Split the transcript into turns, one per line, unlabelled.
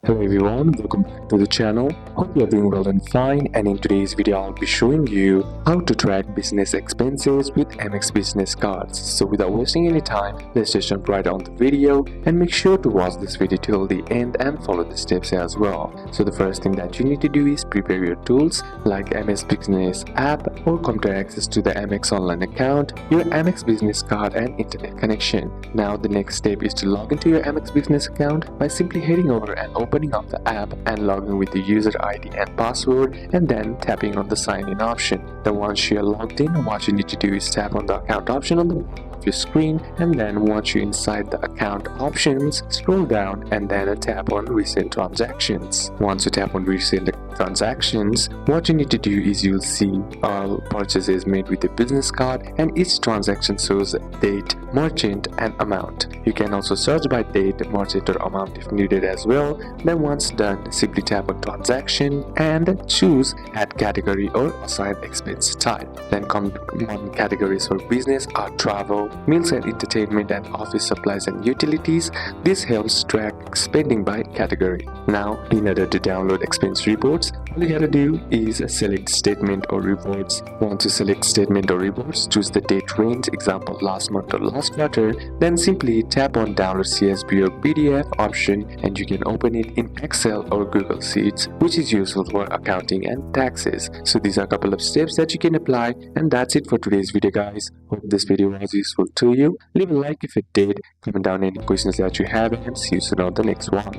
Hello everyone, welcome back to the channel. Hope you are doing well and fine, and in today's video I'll be showing you how to track business expenses with Amex business cards. So without wasting any time, let's just jump right on the video and make sure to watch this video till the end and follow the steps as well. So the first thing that you need to do is prepare your tools like Amex business app or computer access to the Amex online account, your Amex business card and internet connection. Now the next step is to log into your Amex business account by simply heading over and opening up the app and logging with the user ID and password and then tapping on the sign in option. Then once you are logged in, what you need to do is tap on the account option on the bottom of your screen, and then once you're inside the account options, scroll down and then tap on recent transactions. Once you tap on recent transactions, what you need to do is you'll see all purchases made with a business card, and each transaction shows date, merchant and amount. You can also search by date, merchant or amount if needed as well. Then once done, simply tap on transaction and choose add category or assign expense type. Then common categories for business are travel, meals and entertainment and office supplies and utilities. This helps track spending by category. Now in order to download expense reports, all you gotta do is select statement or reports. Once you select statement or reports, choose the date range, example last month or last quarter. Then simply tap on download CSV or PDF option and you can open it in Excel or Google Sheets, which is useful for accounting and taxes. So these are a couple of steps that you can apply, and that's it for today's video guys. Hope this video was useful to you. Leave a like if it did, comment down any questions that you have, and see you soon on the next one.